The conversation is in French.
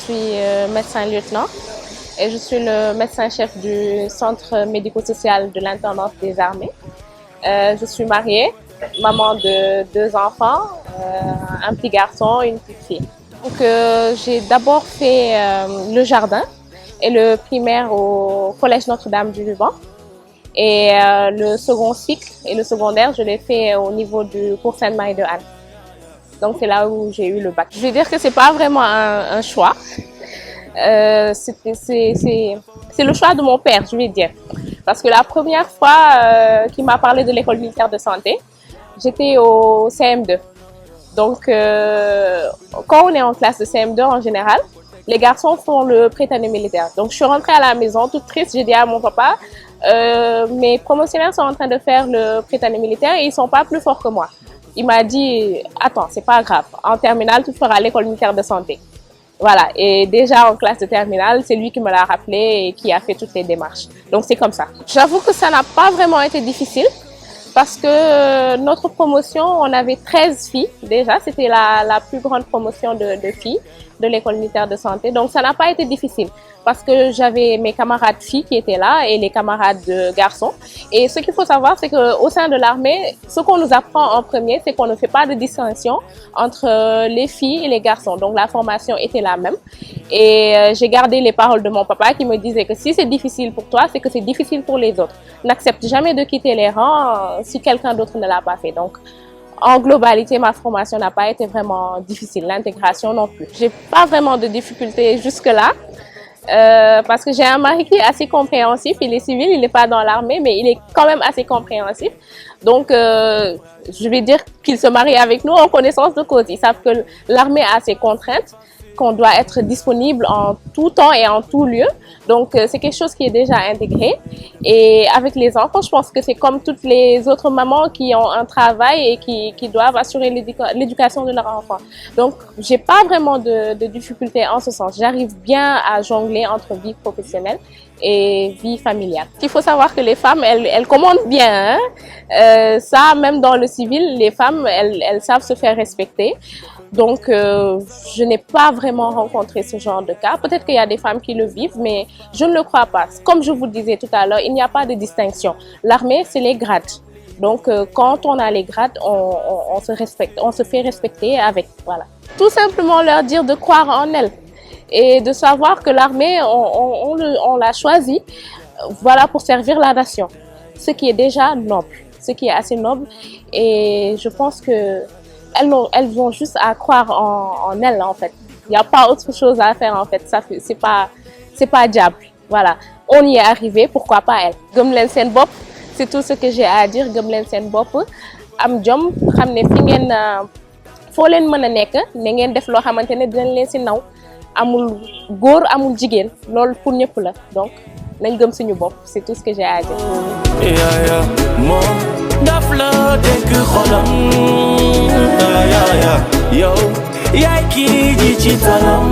suis médecin lieutenant et je suis le médecin-chef du centre médico-social de l'intendance des armées. Je suis mariée, maman de 2 enfants, un petit garçon et une petite fille. Donc, j'ai d'abord fait le jardin et le primaire au Collège Notre-Dame du Liban. Et le second cycle et le secondaire, je l'ai fait au niveau du cours Sainte-Marie de Anne. Donc c'est là où j'ai eu le bac. Je vais dire que c'est pas vraiment un choix. C'est le choix de mon père, je vais dire. Parce que la première fois qu'il m'a parlé de l'école militaire de santé, j'étais au CM2. Donc quand on est en classe de CM2 en général, les garçons font le pré-année militaire. Donc je suis rentrée à la maison toute triste, j'ai dit à mon papa, mes promotionnaires sont en train de faire le pré-année militaire et ils sont pas plus forts que moi. Il m'a dit, attends, c'est pas grave, en terminale, tu feras l'école militaire de santé. Voilà, et déjà en classe de terminale, c'est lui qui me l'a rappelé et qui a fait toutes les démarches. Donc c'est comme ça. J'avoue que ça n'a pas vraiment été difficile parce que notre promotion, on avait 13 filles déjà. C'était la plus grande promotion de filles de l'école militaire de santé. Donc ça n'a pas été difficile parce que j'avais mes camarades filles qui étaient là et les camarades garçons. Et ce qu'il faut savoir, c'est qu'au sein de l'armée, ce qu'on nous apprend en premier, c'est qu'on ne fait pas de distinction entre les filles et les garçons. Donc la formation était la même. Et j'ai gardé les paroles de mon papa qui me disait que si c'est difficile pour toi, c'est que c'est difficile pour les autres. N'accepte jamais de quitter les rangs si quelqu'un d'autre ne l'a pas fait. Donc, en globalité, ma formation n'a pas été vraiment difficile, l'intégration non plus. J'ai pas vraiment de difficultés jusque-là, parce que j'ai un mari qui est assez compréhensif. Il est civil, il n'est pas dans l'armée, mais il est quand même assez compréhensif. Donc, je vais dire qu'il se marie avec nous en connaissance de cause. Ils savent que l'armée a ses contraintes, qu'on doit être disponible en tout temps et en tout lieu. Donc, c'est quelque chose qui est déjà intégré. Et avec les enfants, je pense que c'est comme toutes les autres mamans qui ont un travail et qui doivent assurer l'éducation de leurs enfants. Donc, j'ai pas vraiment de difficultés en ce sens. J'arrive bien à jongler entre vie professionnelle et vie familiale. Il faut savoir que les femmes, elles commandent bien. Hein? Ça, même dans le civil, les femmes, elles savent se faire respecter. Donc, je n'ai pas vraiment rencontré ce genre de cas. Peut-être qu'il y a des femmes qui le vivent, mais je ne le crois pas. Comme je vous disais tout à l'heure, il n'y a pas de distinction. L'armée, c'est les grades. Donc, quand on a les grades, on se respecte, on se fait respecter avec, voilà. Tout simplement leur dire de croire en elles et de savoir que l'armée, on l'a choisi, voilà, pour servir la nation. Ce qui est déjà noble, ce qui est assez noble. Et je pense que elles vont juste à croire en elles, en fait. Il n'y a pas autre chose à faire, en fait. C'est pas diable. Voilà. On y est arrivé, pourquoi pas elle. Gëm leen seen bopp, c'est tout ce que j'ai à dire. Gëm leen seen bopp, am jom, xam ne fi ngeen foo leen mën a nekk, ne ngeen def loo xamante ne dinañ leen si naw. Amul góor, amul jigéen. Loolu pour ñëpp la. Donc, nañ gëm suñu bopp, c'est tout ce que j'ai à dire. Daf la dénk xolam yow yaay kii ji ci talam